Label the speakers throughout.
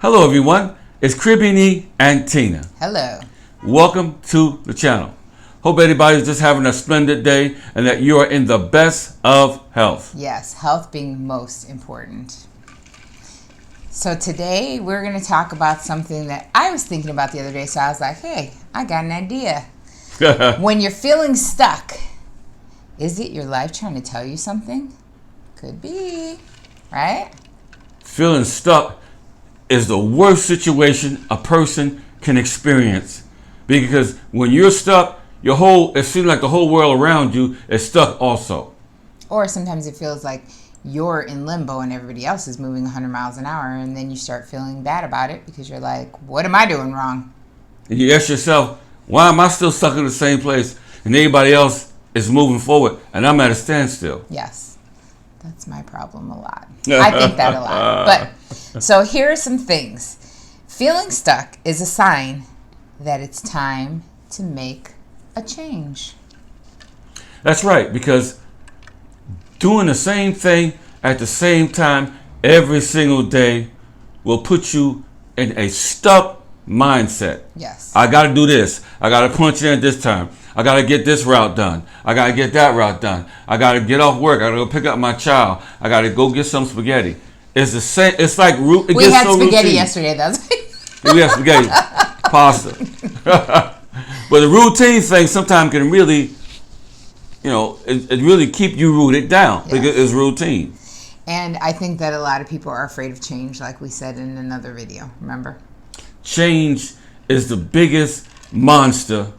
Speaker 1: Hello everyone, it's Cribini and Tina.
Speaker 2: Hello.
Speaker 1: Welcome to the channel. Hope everybody's just having a splendid day and that you are in the best of health.
Speaker 2: Yes, health being most important. So today we're going to talk about something that I was thinking about the other day. So I was like, hey, I got an idea. When you're feeling stuck, is it your life trying to tell you something? Could be, right?
Speaker 1: Feeling stuck is the worst situation a person can experience. Because when you're stuck, it seems like the whole world around you is stuck also.
Speaker 2: Or sometimes it feels like you're in limbo and everybody else is moving 100 miles an hour, and then you start feeling bad about it because you're like, what am I doing wrong?
Speaker 1: And you ask yourself, why am I still stuck in the same place and everybody else is moving forward and I'm at a standstill?
Speaker 2: Yes, that's my problem a lot. I think that a lot. But so here are some things. Feeling stuck is a sign that it's time to make a change.
Speaker 1: That's right, because doing the same thing at the same time every single day will put you in a stuck mindset.
Speaker 2: Yes.
Speaker 1: I got to do this. I got to punch in this time. I got to get this route done. I got to get that route done. I got to get off work. I got to go pick up my child. I got to go get some spaghetti. It's the same. It's like
Speaker 2: we had spaghetti yesterday.
Speaker 1: We had spaghetti, pasta. But the routine thing sometimes can really, it really keep you rooted down because it's routine.
Speaker 2: And I think that a lot of people are afraid of change, like we said in another video. Remember?
Speaker 1: Change is the biggest monster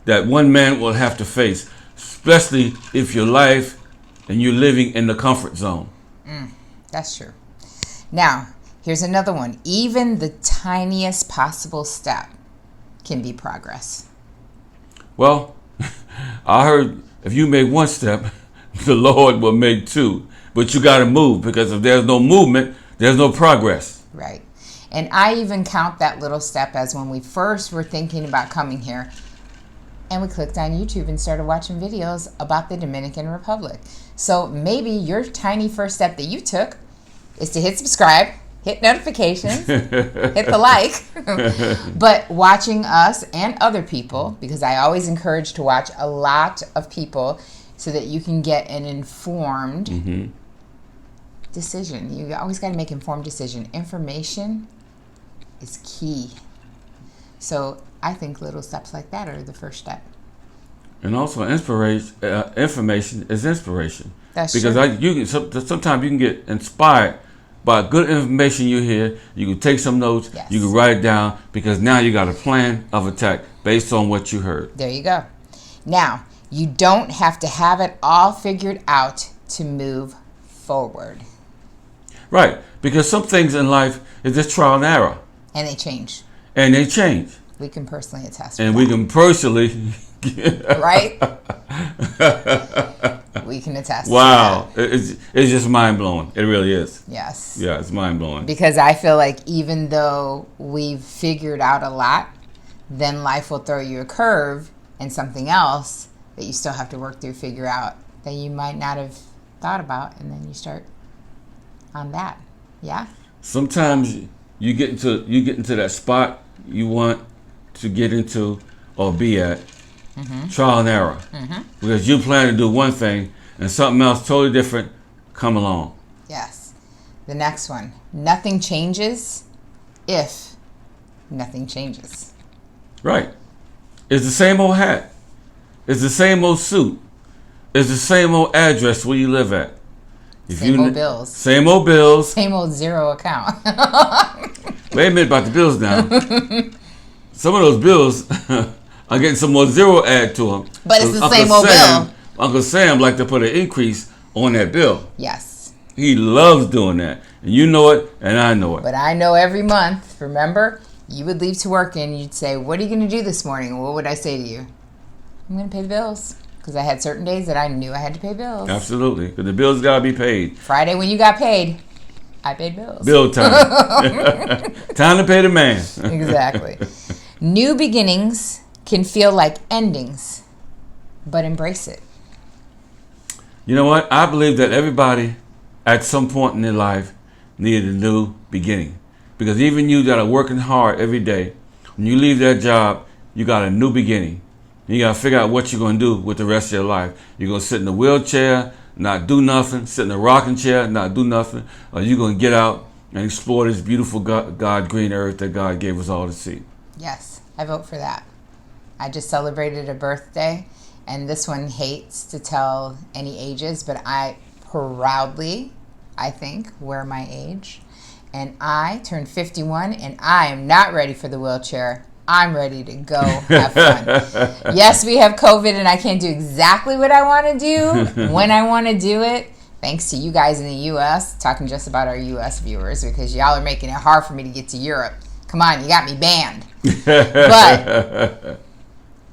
Speaker 1: that one man will have to face, especially if your life and you're living in the comfort zone.
Speaker 2: That's true. Now, here's another one. Even the tiniest possible step can be progress.
Speaker 1: Well, I heard if you make one step, the Lord will make two. But you got to move, because if there's no movement, there's no progress.
Speaker 2: Right. And I even count that little step as when we first were thinking about coming here and we clicked on YouTube and started watching videos about the Dominican Republic. So maybe your tiny first step that you took is to hit subscribe, hit notifications, hit the like. But watching us and other people, because I always encourage to watch a lot of people so that you can get an informed decision. You always got to make informed decision. Information is key. So I think little steps like that are the first step.
Speaker 1: And also, information is inspiration.
Speaker 2: That's
Speaker 1: because
Speaker 2: true.
Speaker 1: Sometimes you can get inspired by good information you hear. You can take some notes.
Speaker 2: Yes.
Speaker 1: You can write it down, because now you got a plan of attack based on what you heard.
Speaker 2: There you go. Now, you don't have to have it all figured out to move forward.
Speaker 1: Right, because some things in life is just trial and error.
Speaker 2: And they change.
Speaker 1: And they change.
Speaker 2: We can personally attest.
Speaker 1: And we can personally...
Speaker 2: Right? We can attest.
Speaker 1: Wow. It's just mind-blowing. It really is.
Speaker 2: Yes.
Speaker 1: Yeah, it's mind-blowing.
Speaker 2: Because I feel like even though we've figured out a lot, then life will throw you a curve and something else that you still have to work through, figure out, that you might not have thought about, and then you start on that. Yeah?
Speaker 1: Sometimes you get into that spot you want to get into or be at. Trial and error. Because you plan to do one thing and something else totally different come along.
Speaker 2: Yes. The next one. Nothing changes if nothing changes.
Speaker 1: Right. It's the same old hat. It's the same old suit. It's the same old address where you live at.
Speaker 2: Same old bills.
Speaker 1: Same old bills.
Speaker 2: Same old zero account.
Speaker 1: Wait a minute about the bills now. Some of those bills are getting some more zero add to them.
Speaker 2: But it's the same old bill.
Speaker 1: Uncle Sam like to put an increase on that bill.
Speaker 2: Yes.
Speaker 1: He loves doing that. And you know it, and I know it.
Speaker 2: But I know every month, remember, you would leave to work and you'd say, what are you going to do this morning? What would I say to you? I'm going to pay the bills. Because I had certain days that I knew I had to pay bills.
Speaker 1: Absolutely. Because the bills got to be paid.
Speaker 2: Friday when you got paid, I paid bills.
Speaker 1: Bill time. Time to pay the man.
Speaker 2: Exactly. New beginnings can feel like endings, but embrace it.
Speaker 1: You know what? I believe that everybody at some point in their life needed a new beginning. Because even you that are working hard every day, when you leave that job, you got a new beginning. You got to figure out what you're going to do with the rest of your life. You're going to sit in a wheelchair, not do nothing, sit in a rocking chair, not do nothing, or you're going to get out and explore this beautiful God green earth that God gave us all to see.
Speaker 2: Yes, I vote for that. I just celebrated a birthday, and this one hates to tell any ages, but I proudly, I think, wear my age. And I turned 51, and I am not ready for the wheelchair. I'm ready to go have fun. Yes, we have COVID, and I can't do exactly what I want to do when I want to do it. Thanks to you guys in the U.S., talking just about our U.S. viewers, because y'all are making it hard for me to get to Europe. Come on, you got me banned. But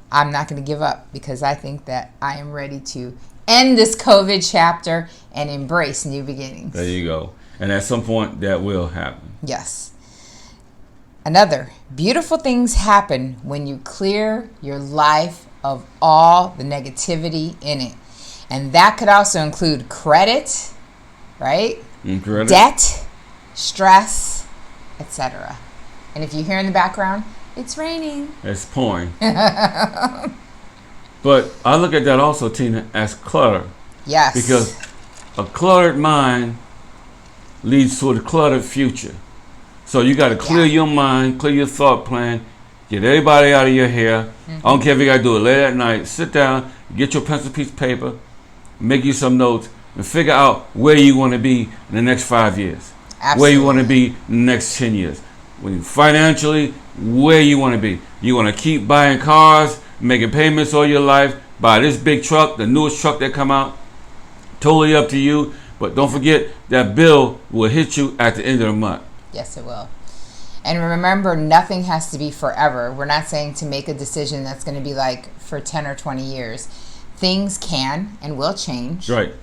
Speaker 2: I'm not going to give up, because I think that I am ready to end this COVID chapter and embrace new beginnings.
Speaker 1: There you go. And at some point, that will happen.
Speaker 2: Yes. Another, beautiful things happen when you clear your life of all the negativity in it. And that could also include credit, right?
Speaker 1: Credit.
Speaker 2: Debt, stress, etc. And if you hear in the background, it's raining.
Speaker 1: It's pouring. But I look at that also, Tina, as clutter.
Speaker 2: Yes.
Speaker 1: Because a cluttered mind leads to a cluttered future. So you got to clear your mind, clear your thought plan, get everybody out of your hair. I don't care if you got to do it late at night. Sit down, get your pencil, piece of paper, make you some notes, and figure out where you want to be in the next 5 years.
Speaker 2: Absolutely.
Speaker 1: Where you want to be in the next 10 years. Financially, where you want to be. You want to keep buying cars, making payments all your life, buy this big truck, the newest truck that come out. Totally up to you. But don't forget that bill will hit you at the end of the month.
Speaker 2: Yes, it will. And remember, nothing has to be forever. We're not saying to make a decision that's going to be like for 10 or 20 years. Things can and will change.
Speaker 1: Right.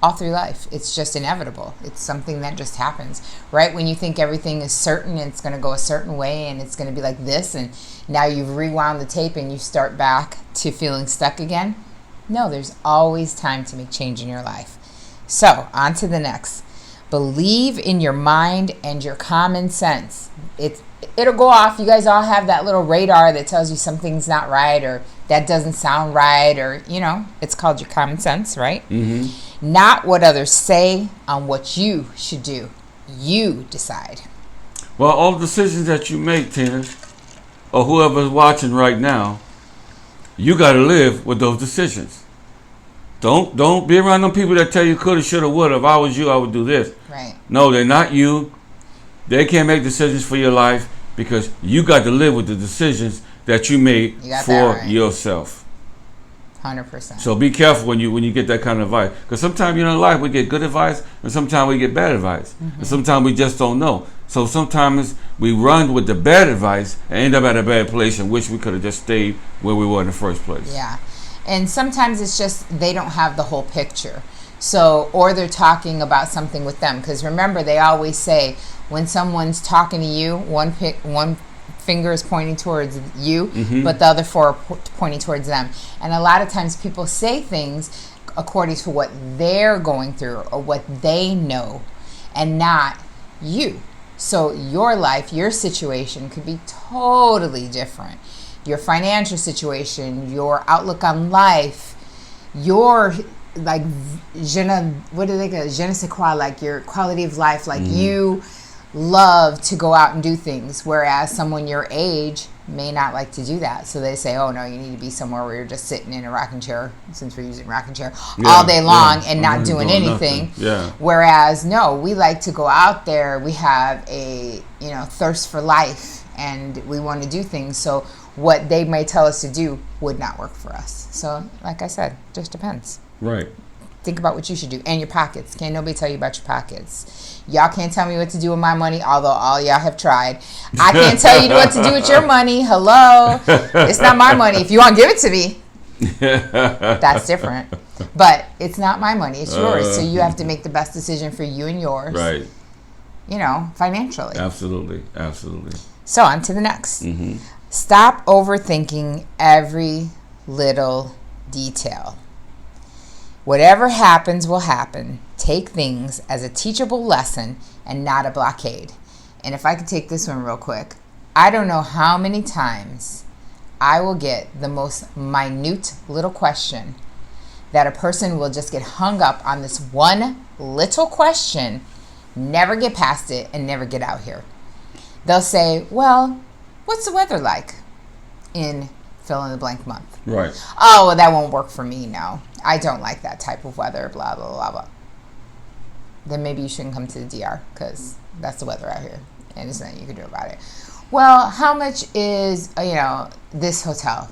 Speaker 2: All through life. It's just inevitable. It's something that just happens. Right when you think everything is certain and it's going to go a certain way and it's going to be like this, and now you've rewound the tape and you start back to feeling stuck again. No, there's always time to make change in your life. So, on to the next. Believe in your mind and your common sense. It'll go off. You guys all have that little radar that tells you something's not right, or that doesn't sound right, or, it's called your common sense, right? Mm-hmm. Not what others say on what you should do. You decide.
Speaker 1: Well, all the decisions that you make, Tina, or whoever's watching right now, you got to live with those decisions. Don't be around them people that tell you coulda, shoulda, woulda. If I was you, I would do this.
Speaker 2: Right.
Speaker 1: No, they're not you. They can't make decisions for your life, because you got to live with the decisions that you made for yourself.
Speaker 2: 100%.
Speaker 1: So be careful when you get that kind of advice, because sometimes in life we get good advice, and sometimes we get bad advice, and sometimes we just don't know. So sometimes we run with the bad advice and end up at a bad place and wish we could have just stayed where we were in the first place.
Speaker 2: Yeah. And sometimes it's just they don't have the whole picture. So, or they're talking about something with them. Because remember, they always say when someone's talking to you, one finger is pointing towards you, but the other four are pointing towards them. And a lot of times people say things according to what they're going through or what they know, and not you. So your life, your situation could be totally different. Your financial situation, your outlook on life, your je ne sais quoi, like your quality of life, like you love to go out and do things, whereas someone your age may not like to do that. So they say, oh no, you need to be somewhere where you're just sitting in a rocking chair, since we're using rocking chair, all day long and not doing anything.
Speaker 1: Yeah.
Speaker 2: Whereas no, we like to go out there. We have a thirst for life, and we want to do things. So what they may tell us to do would not work for us. So, like I said, just depends.
Speaker 1: Right.
Speaker 2: Think about what you should do. And your pockets. Can't nobody tell you about your pockets. Y'all can't tell me what to do with my money, although all y'all have tried. I can't tell you what to do with your money. Hello. It's not my money. If you want to give it to me, that's different. But it's not my money. It's yours. So you have to make the best decision for you and yours.
Speaker 1: Right.
Speaker 2: Financially.
Speaker 1: Absolutely. Absolutely.
Speaker 2: So on to the next. Stop overthinking every little detail. Whatever happens will happen. Take things as a teachable lesson and not a blockade. And if I could take this one real quick, I don't know how many times I will get the most minute little question that a person will just get hung up on this one little question, never get past it, and never get out here. They'll say, well, what's the weather like in fill in the blank month?
Speaker 1: Right.
Speaker 2: Oh, well, that won't work for me, no. I don't like that type of weather, blah, blah, blah, blah. Then maybe you shouldn't come to the DR because that's the weather out here and there's nothing you can do about it. Well, how much is, this hotel?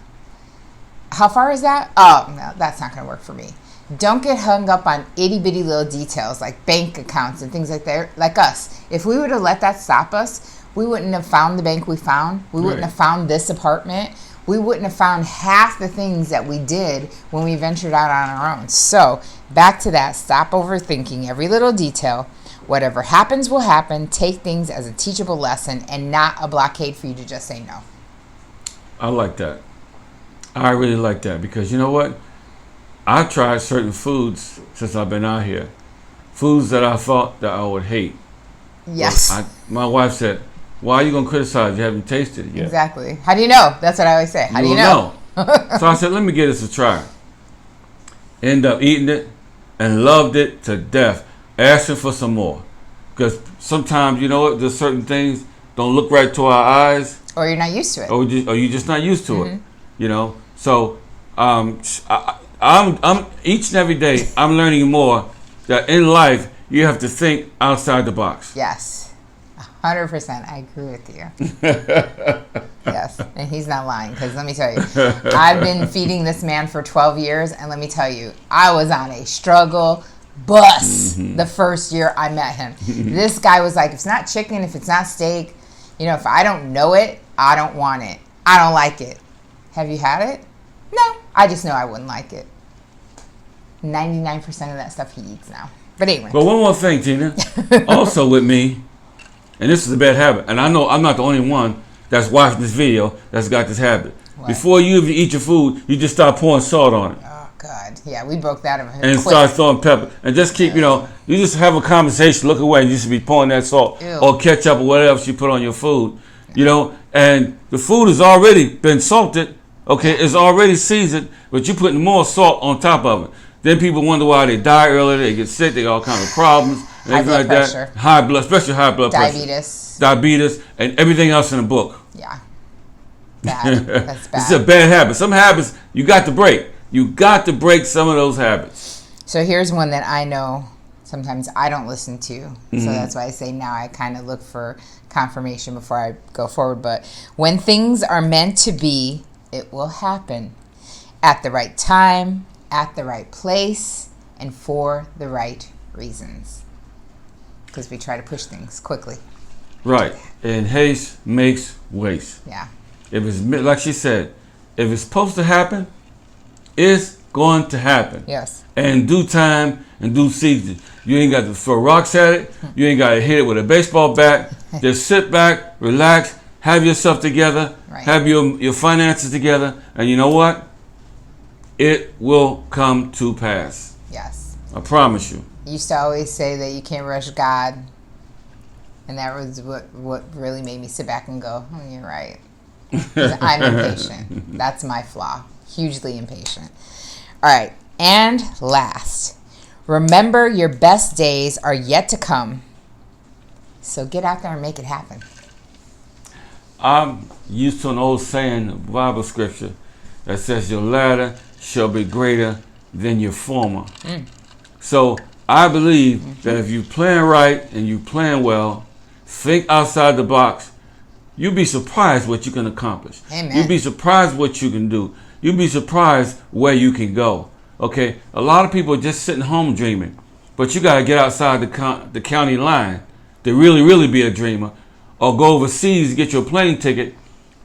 Speaker 2: How far is that? Oh, no, that's not going to work for me. Don't get hung up on itty-bitty little details like bank accounts and things like that. Like us. If we would have let that stop us, we wouldn't have found the bank we found. We wouldn't have found this apartment. We wouldn't have found half the things that we did when we ventured out on our own. So, back to that. Stop overthinking every little detail. Whatever happens will happen. Take things as a teachable lesson and not a blockade for you to just say no.
Speaker 1: I like that. I really like that because you know what? I've tried certain foods since I've been out here. Foods that I thought that I would hate.
Speaker 2: Yes.
Speaker 1: My wife said, why are you going to criticize? You haven't tasted it yet.
Speaker 2: Exactly. How do you know? That's what I always say. How do you know?
Speaker 1: So I said, let me give this a try. End up eating it and loved it to death. Asking for some more. Because sometimes, you know what, there's certain things don't look right to our eyes.
Speaker 2: Or you're not used to it.
Speaker 1: Or you're just not used to it. You know? So I'm each and every day I'm learning more that in life you have to think outside the box.
Speaker 2: Yes. 100%. I agree with you. Yes. And he's not lying because let me tell you, I've been feeding this man for 12 years and let me tell you, I was on a struggle bus the first year I met him. This guy was like, if it's not chicken, if it's not steak, if I don't know it, I don't want it. I don't like it. Have you had it? No. I just know I wouldn't like it. 99% of that stuff he eats now. But anyway.
Speaker 1: But one more thing, Tina. Also with me, and this is a bad habit, and I know I'm not the only one that's watching this video that's got this habit. What? Before you even eat your food, you just start pouring salt on it.
Speaker 2: Oh, God. Yeah, we broke that over here.
Speaker 1: And start throwing pepper. And just keep, you just have a conversation, look away, and you should be pouring that salt.
Speaker 2: Ew.
Speaker 1: Or ketchup or whatever else you put on your food. And the food has already been salted, okay? It's already seasoned, but you're putting more salt on top of it. Then people wonder why they die earlier, they get sick, they got all kinds of problems. And
Speaker 2: high blood
Speaker 1: like
Speaker 2: pressure.
Speaker 1: That. Especially high blood
Speaker 2: pressure.
Speaker 1: Diabetes, and everything else in the book.
Speaker 2: Yeah. Bad. That's bad.
Speaker 1: This is a bad habit. Some habits you got to break. You got to break some of those habits.
Speaker 2: So here's one that I know sometimes I don't listen to. So that's why I say now I kind of look for confirmation before I go forward. But when things are meant to be, it will happen at the right time, at the right place, and for the right reasons. Because we try to push things quickly.
Speaker 1: Right. And haste makes waste.
Speaker 2: Yeah.
Speaker 1: If it's, like she said, if it's supposed to happen, it's going to happen.
Speaker 2: Yes.
Speaker 1: And in due time and due season. You ain't got to throw rocks at it. You ain't got to hit it with a baseball bat. Just sit back, relax, have yourself together, have your finances together, and you know what? It will come to pass.
Speaker 2: Yes.
Speaker 1: I promise you.
Speaker 2: You used to always say that you can't rush God. And that was what really made me sit back and go, oh, you're right. 'Cause I'm impatient. That's my flaw. Hugely impatient. All right. And last, remember your best days are yet to come. So get out there and make it happen.
Speaker 1: I'm used to an old saying, Bible scripture, that says your latter shall be greater than your former. So I believe that if you plan right and you plan well, think outside the box, you'll be surprised what you can accomplish.
Speaker 2: Amen.
Speaker 1: You'll be surprised what you can do. You'll be surprised where you can go. Okay, a lot of people are just sitting home dreaming, but you got to get outside the county line to really, really be a dreamer, or go overseas, get your plane ticket.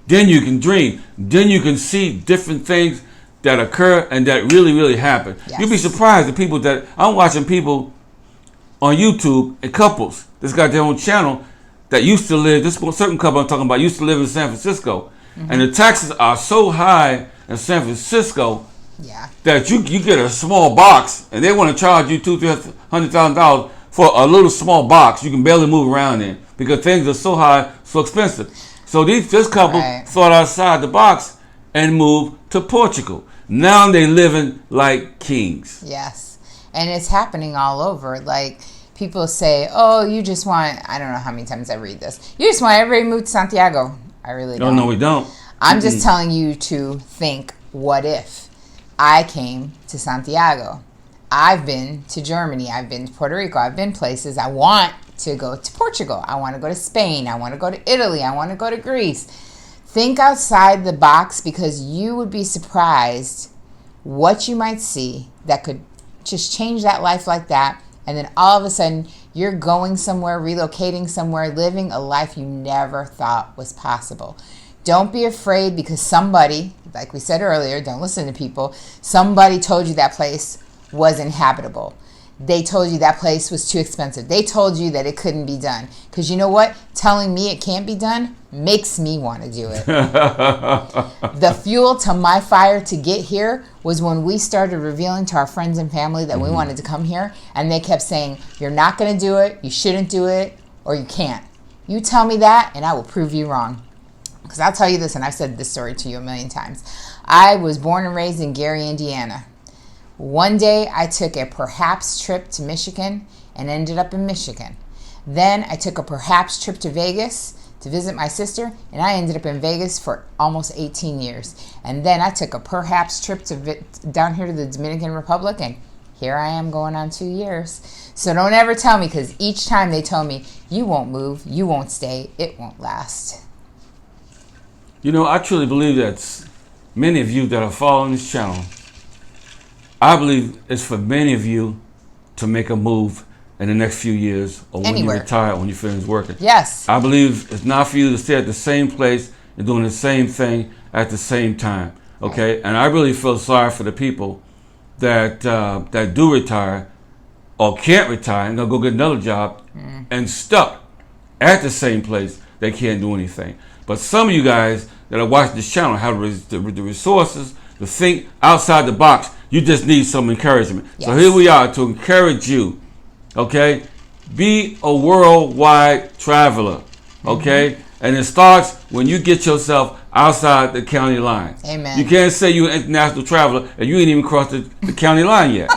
Speaker 1: Then you can dream. Then you can see different things that occur and that really, really happen.
Speaker 2: Yes.
Speaker 1: You'll be surprised at people that I'm watching people on YouTube and couples that's got their own channel that used to live. This certain couple I'm talking about used to live in San Francisco, and the taxes are so high in San Francisco.
Speaker 2: Yeah.
Speaker 1: That you get a small box and they want to charge you $200,000-$300,000 for a little small box you can barely move around in. because things are so high, so expensive. So this couple
Speaker 2: Right.
Speaker 1: thought outside the box and moved to Portugal. Now they living like kings.
Speaker 2: Yes. And it's happening all over. Like, people say, oh, you just want, I don't know how many times I read this. You just want everybody to move to Santiago. I really don't.
Speaker 1: No, we don't.
Speaker 2: I'm just telling you to think, what if I came to Santiago? I've been to Germany. I've been to Puerto Rico. I've been places. I want to go to Portugal. I want to go to Spain. I want to go to Italy. I want to go to Greece. Think outside the box, because you would be surprised what you might see that could just change that life like that. And then all of a sudden, you're going somewhere, relocating somewhere, living a life you never thought was possible. Don't be afraid, because somebody, like we said earlier, don't listen to people. Somebody told you that place was inhabitable. They told you that place was too expensive. They told you that it couldn't be done. Because you know what? Telling me it can't be done makes me want to do it. The fuel to my fire to get here was when we started revealing to our friends and family that we wanted to come here. And they kept saying, you're not going to do it, you shouldn't do it, or you can't. You tell me that, and I will prove you wrong. Because I'll tell you this, and I've said this story to you a million times. I was born and raised in Gary, Indiana. One day, I took a perhaps trip to Michigan and ended up in Michigan. Then I took a perhaps trip to Vegas to visit my sister, and I ended up in Vegas for almost 18 years. And then I took a perhaps trip down here to the Dominican Republic, and here I am going on 2 years. So don't ever tell me, because each time they told me, you won't move, you won't stay, it won't last.
Speaker 1: You know, I truly believe that many of you that are following this channel, I believe it's for many of you to make a move in the next few years, or when
Speaker 2: Anywhere.
Speaker 1: you retire, when you finish working.
Speaker 2: Yes.
Speaker 1: I believe it's not for you to stay at the same place and doing the same thing at the same time. Okay? Right. And I really feel sorry for the people that do retire or can't retire and they'll go get another job and stuck at the same place. They can't do anything. But some of you guys that are watching this channel have the resources to think outside the box. You just need some encouragement. Yes. So here we are to encourage you. Okay? Be a worldwide traveler. Okay? And it starts when you get yourself outside the county line.
Speaker 2: Amen.
Speaker 1: You can't say you're an international traveler and you ain't even crossed the county line yet.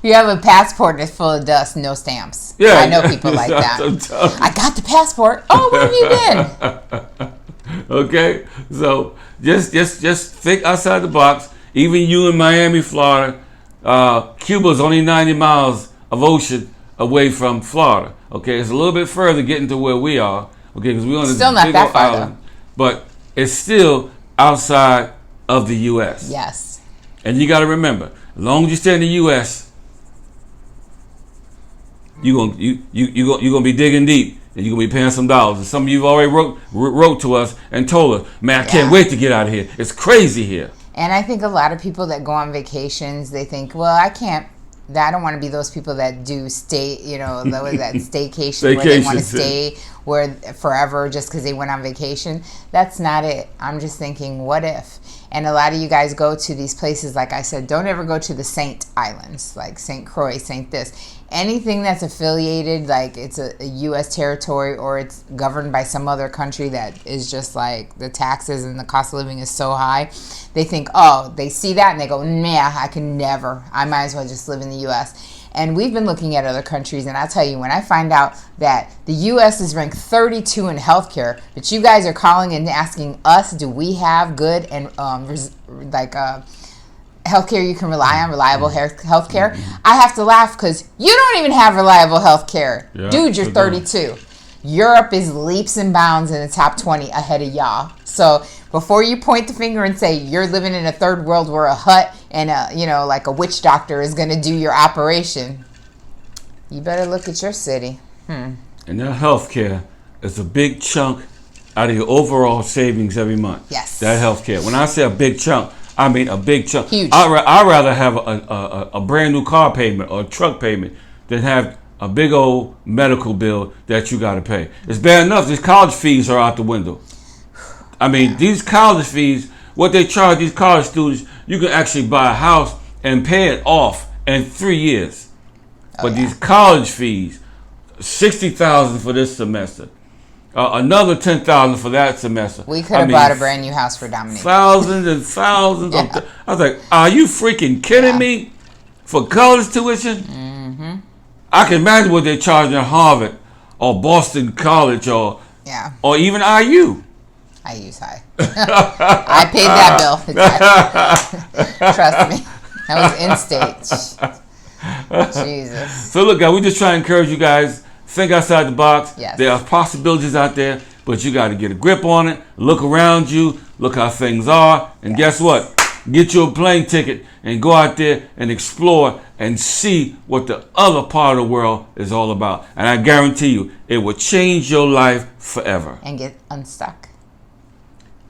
Speaker 2: You have a passport that's full of dust, no stamps. Yeah, I know people like that. I got the passport. Oh, where have you been?
Speaker 1: Okay? So just think outside the box. Even you in Miami, Florida, Cuba's only 90 miles of ocean away from Florida. Okay, it's a little bit further getting to where we are. Okay, because we're on this big old island, but it's still outside of the U.S.
Speaker 2: Yes.
Speaker 1: And you got to remember, as long as you stay in the U.S., you're gonna be digging deep, and you're gonna be paying some dollars. And some of you already wrote to us and told us, "Man, I can't wait to get out of here. It's crazy here."
Speaker 2: And I think a lot of people that go on vacations, they think, well, I don't want to be those people that do stay, that staycation where they want to stay forever just because they went on vacation. That's not it. I'm just thinking, what if? And a lot of you guys go to these places, like I said, don't ever go to the Saint Islands, like St. Croix, St. this. Anything that's affiliated, like it's a U.S. territory or it's governed by some other country that is just like the taxes and the cost of living is so high, they think, they see that and they go, nah, I can never. I might as well just live in the U.S. And we've been looking at other countries, and I'll tell you, when I find out that the U.S. is ranked 32 in healthcare, but you guys are calling and asking us, do we have good and healthcare you can rely on, reliable healthcare? I have to laugh because you don't even have reliable healthcare. Yeah, dude, you're 32. Europe is leaps and bounds in the top 20 ahead of y'all. So before you point the finger and say you're living in a third world where a hut and like a witch doctor is going to do your operation, you better look at your city.
Speaker 1: And that healthcare is a big chunk out of your overall savings every month.
Speaker 2: Yes.
Speaker 1: That healthcare. When I say a big chunk, I mean a big chunk.
Speaker 2: Huge.
Speaker 1: I'd rather have a brand new car payment or a truck payment than have a big old medical bill that you got to pay. It's bad enough these college fees are out the window. I mean, these college fees, what they charge these college students, you can actually buy a house and pay it off in 3 years. But these college fees, $60,000 for this semester, another $10,000 for that semester.
Speaker 2: We could have bought a brand new house for Dominic.
Speaker 1: Thousands and thousands. I was like, are you freaking kidding me? For college tuition? Mm-hmm. I can imagine what they're charging at Harvard or Boston College or even IU.
Speaker 2: IU's high. I paid that bill. Trust me. That was in-state. Jesus.
Speaker 1: So look, guys, we just try to encourage you guys. Think outside the box.
Speaker 2: Yes.
Speaker 1: There are possibilities out there, but you got to get a grip on it. Look around you. Look how things are. And guess what? Get you a plane ticket and go out there and explore and see what the other part of the world is all about. And I guarantee you, it will change your life forever.
Speaker 2: And get unstuck.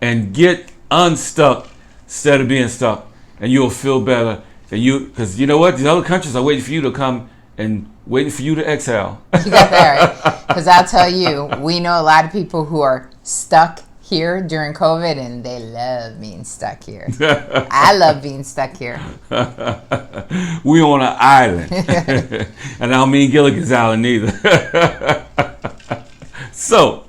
Speaker 1: And get unstuck instead of being stuck. And you'll feel better. And because you know what? These other countries are waiting for you to come and waiting for you to exhale.
Speaker 2: You got that right. Because I'll tell you, we know a lot of people who are stuck here during COVID, and they love being stuck here. I love being stuck here.
Speaker 1: We on an island. And I don't mean Gilligan's Island either. So,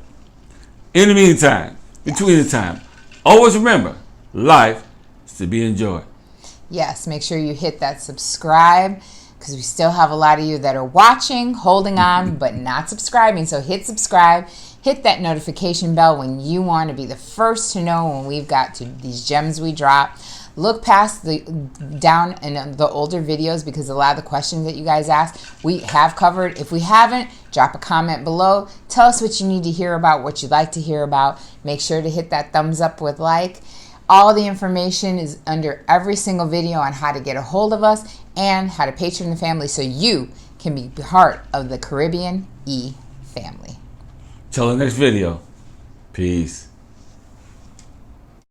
Speaker 1: in the meantime, between the time, always remember, life is to be enjoyed.
Speaker 2: Yes, make sure you hit that subscribe, because we still have a lot of you that are watching, holding on, but not subscribing. So hit subscribe. Hit that notification bell when you want to be the first to know when we've got these gems we drop. Look past down in the older videos, because a lot of the questions that you guys ask, we have covered. If we haven't, drop a comment below. Tell us what you need to hear about, what you'd like to hear about. Make sure to hit that thumbs up with like. All the information is under every single video on how to get a hold of us and how to patron the family so you can be part of the Caribbean E family.
Speaker 1: Till the next video. Peace.